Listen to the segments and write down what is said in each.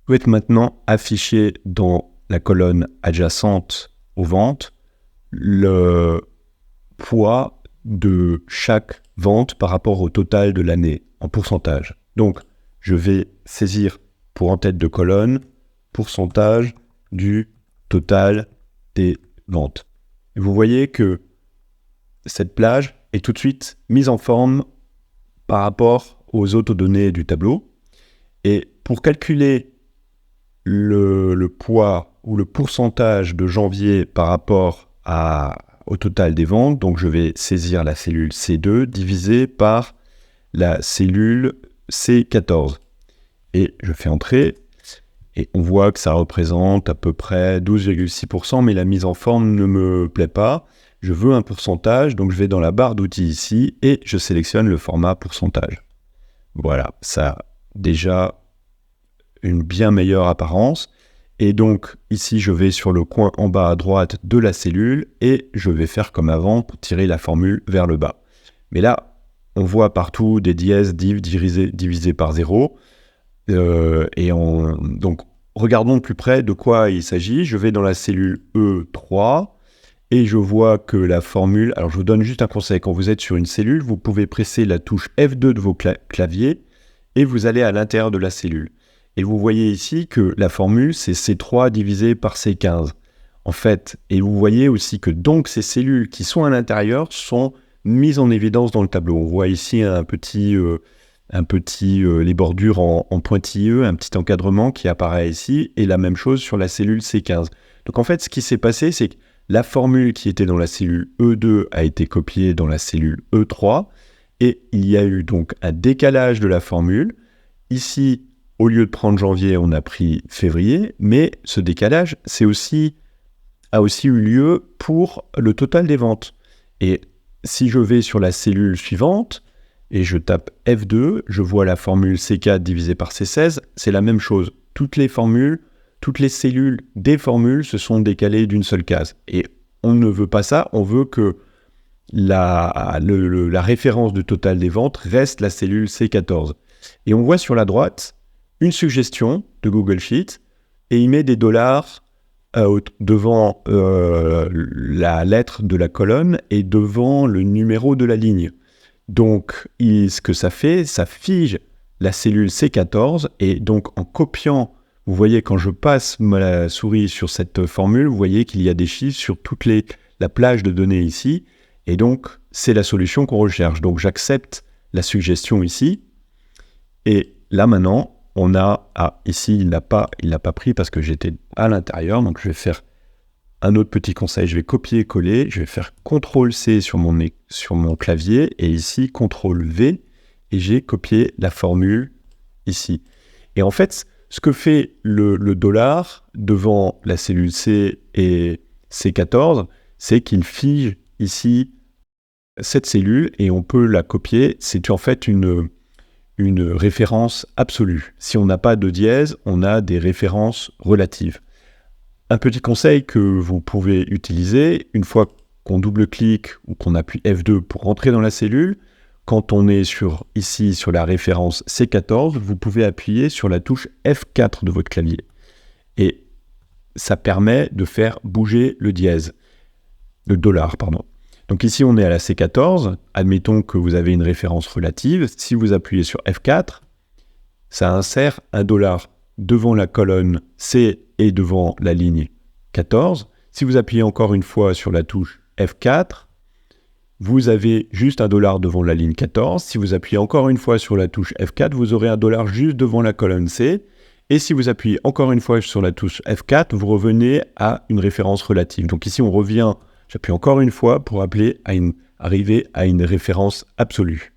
souhaite maintenant afficher dans la colonne adjacente aux ventes le poids de chaque vente par rapport au total de l'année en pourcentage. Donc, je vais saisir pour en tête de colonne pourcentage du total des ventes. Et vous voyez que cette plage est tout de suite mise en forme par rapport aux autres données du tableau. Et pour calculer le poids ou le pourcentage de janvier par rapport au total des ventes, donc je vais saisir la cellule C2 divisée par la cellule C14. Et je fais entrer, et on voit que ça représente à peu près 12,6%, mais la mise en forme ne me plaît pas. Je veux un pourcentage, donc je vais dans la barre d'outils ici, et je sélectionne le format pourcentage. Voilà, ça a déjà une bien meilleure apparence. Et donc, ici, je vais sur le coin en bas à droite de la cellule et je vais faire comme avant pour tirer la formule vers le bas. Mais là, on voit partout des dièses div divisé par 0. Donc, regardons de plus près de quoi il s'agit. Je vais dans la cellule E3 et je vois que la formule... Alors, je vous donne juste un conseil. Quand vous êtes sur une cellule, vous pouvez presser la touche F2 de vos claviers et vous allez à l'intérieur de la cellule. Et vous voyez ici que la formule, c'est C3 divisé par C15. En fait, et vous voyez aussi que donc ces cellules qui sont à l'intérieur sont mises en évidence dans le tableau. On voit ici les bordures en pointilleux, un petit encadrement qui apparaît ici, et la même chose sur la cellule C15. Donc en fait, ce qui s'est passé, c'est que la formule qui était dans la cellule E2 a été copiée dans la cellule E3, et il y a eu donc un décalage de la formule. Ici, au lieu de prendre janvier, on a pris février, mais ce décalage a aussi eu lieu pour le total des ventes. Et si je vais sur la cellule suivante et je tape F2, je vois la formule C4 divisée par C16, c'est la même chose. Toutes les cellules des formules se sont décalées d'une seule case. Et on ne veut pas ça, on veut que la référence du total des ventes reste la cellule C14. Et on voit sur la droite une suggestion de Google Sheets et il met des dollars devant la lettre de la colonne et devant le numéro de la ligne. Donc, ce que ça fait, ça fige la cellule C14 et donc en copiant, vous voyez quand je passe ma souris sur cette formule, vous voyez qu'il y a des chiffres sur la plage de données ici et donc c'est la solution qu'on recherche. Donc j'accepte la suggestion ici et là maintenant, on a, ici, il n'a pas pris parce que j'étais à l'intérieur, donc je vais faire un autre petit conseil, je vais copier-coller, je vais faire CTRL-C sur mon clavier, et ici, CTRL-V, et j'ai copié la formule ici. Et en fait, ce que fait le dollar devant la cellule C et C14, c'est qu'il fige ici cette cellule, et on peut la copier, c'est en fait une référence absolue. Si on n'a pas de dièse, on a des références relatives. Un petit conseil que vous pouvez utiliser, une fois qu'on double-clique ou qu'on appuie F2 pour rentrer dans la cellule, quand on est ici sur la référence C14, vous pouvez appuyer sur la touche F4 de votre clavier. Et ça permet de faire bouger le dollar, pardon. Donc ici, on est à la C14. Admettons que vous avez une référence relative. Si vous appuyez sur F4, ça insère un dollar devant la colonne C et devant la ligne 14. Si vous appuyez encore une fois sur la touche F4, vous avez juste un dollar devant la ligne 14. Si vous appuyez encore une fois sur la touche F4, vous aurez un dollar juste devant la colonne C. Et si vous appuyez encore une fois sur la touche F4, vous revenez à une référence relative. Donc ici, on revient... J'appuie encore une fois pour arriver à une référence absolue.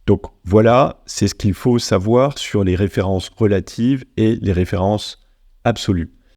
Donc voilà, c'est ce qu'il faut savoir sur les références relatives et les références absolues.